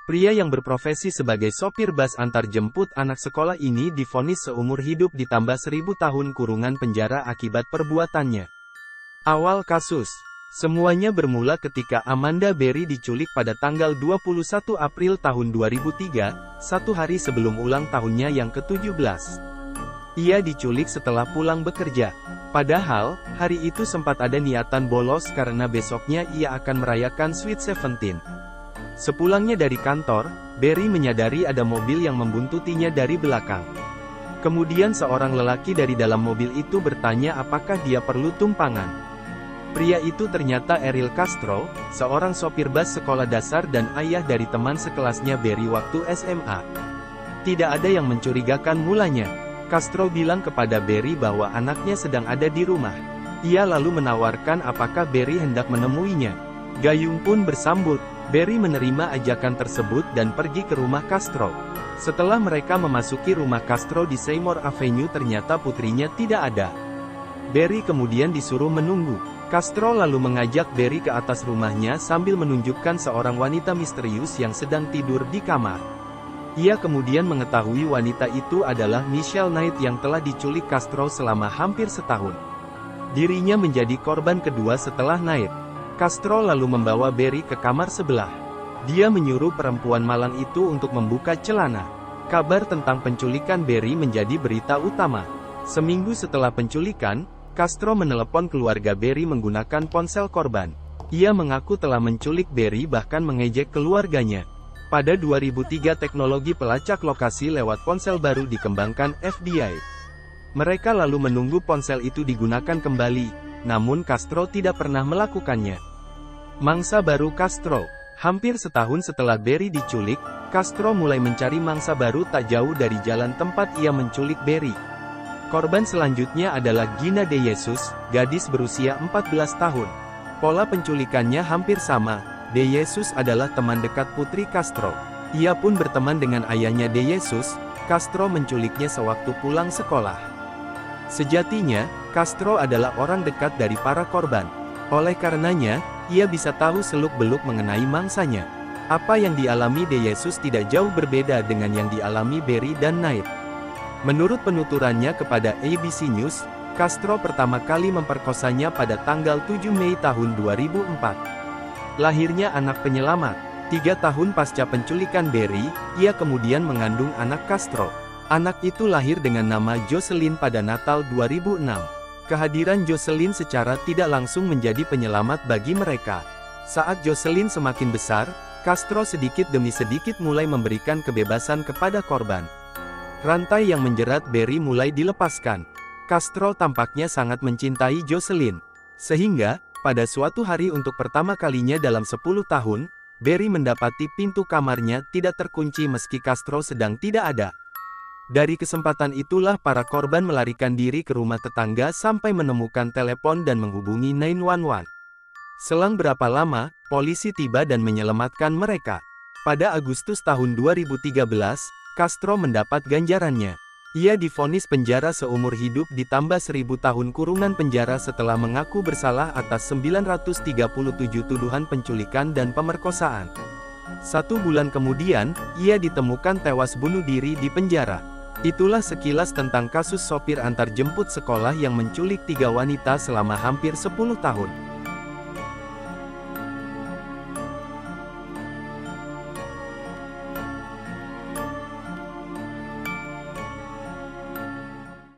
Pria yang berprofesi sebagai sopir bus antar jemput anak sekolah ini divonis seumur hidup ditambah 1000 tahun kurungan penjara akibat perbuatannya. Awal kasus. Semuanya bermula ketika Amanda Berry diculik pada tanggal 21 April tahun 2003, satu hari sebelum ulang tahunnya yang ke-17. Ia diculik setelah pulang bekerja. Padahal, hari itu sempat ada niatan bolos karena besoknya ia akan merayakan Sweet 17. Sepulangnya dari kantor, Berry menyadari ada mobil yang membuntutinya dari belakang. Kemudian seorang lelaki dari dalam mobil itu bertanya apakah dia perlu tumpangan. Pria itu ternyata Errol Castro, seorang sopir bus sekolah dasar dan ayah dari teman sekelasnya Berry waktu SMA. Tidak ada yang mencurigakan mulanya. Castro bilang kepada Berry bahwa anaknya sedang ada di rumah. Ia lalu menawarkan apakah Berry hendak menemuinya. Gayung pun bersambut. Berry menerima ajakan tersebut dan pergi ke rumah Castro. Setelah mereka memasuki rumah Castro di Seymour Avenue ternyata putrinya tidak ada. Berry kemudian disuruh menunggu. Castro lalu mengajak Berry ke atas rumahnya sambil menunjukkan seorang wanita misterius yang sedang tidur di kamar. Ia kemudian mengetahui wanita itu adalah Michelle Knight yang telah diculik Castro selama hampir setahun. Dirinya menjadi korban kedua setelah Knight. Castro lalu membawa Berry ke kamar sebelah. Dia menyuruh perempuan malang itu untuk membuka celana. Kabar tentang penculikan Berry menjadi berita utama. Seminggu setelah penculikan, Castro menelepon keluarga Berry menggunakan ponsel korban. Ia mengaku telah menculik Berry bahkan mengejek keluarganya. Pada 2003 teknologi pelacak lokasi lewat ponsel baru dikembangkan FBI. Mereka lalu menunggu ponsel itu digunakan kembali. Namun Castro tidak pernah melakukannya. Mangsa baru Castro. Hampir setahun setelah Berry diculik, Castro mulai mencari mangsa baru tak jauh dari jalan tempat ia menculik Berry. Korban selanjutnya adalah Gina De Jesus, gadis berusia 14 tahun. Pola penculikannya hampir sama. De Jesus adalah teman dekat putri Castro. Ia pun berteman dengan ayahnya De Jesus. Castro menculiknya sewaktu pulang sekolah. Sejatinya, Castro adalah orang dekat dari para korban. Oleh karenanya, ia bisa tahu seluk-beluk mengenai mangsanya. Apa yang dialami De Jesus tidak jauh berbeda dengan yang dialami Berry dan Knight. Menurut penuturannya kepada ABC News, Castro pertama kali memperkosanya pada tanggal 7 Mei tahun 2004. Lahirnya anak penyelamat. 3 tahun pasca penculikan Berry, ia kemudian mengandung anak Castro. Anak itu lahir dengan nama Jocelyn pada Natal 2006. Kehadiran Jocelyn secara tidak langsung menjadi penyelamat bagi mereka. Saat Jocelyn semakin besar, Castro sedikit demi sedikit mulai memberikan kebebasan kepada korban. Rantai yang menjerat Berry mulai dilepaskan. Castro tampaknya sangat mencintai Jocelyn. Sehingga, pada suatu hari untuk pertama kalinya dalam 10 tahun, Berry mendapati pintu kamarnya tidak terkunci meski Castro sedang tidak ada. Dari kesempatan itulah para korban melarikan diri ke rumah tetangga sampai menemukan telepon dan menghubungi 911. Selang berapa lama, polisi tiba dan menyelamatkan mereka. Pada Agustus tahun 2013, Castro mendapat ganjarannya. Ia divonis penjara seumur hidup ditambah 1000 tahun kurungan penjara setelah mengaku bersalah atas 937 tuduhan penculikan dan pemerkosaan. 1 bulan kemudian, ia ditemukan tewas bunuh diri di penjara. Itulah sekilas tentang kasus sopir antar jemput sekolah yang menculik 3 wanita selama hampir 10 tahun.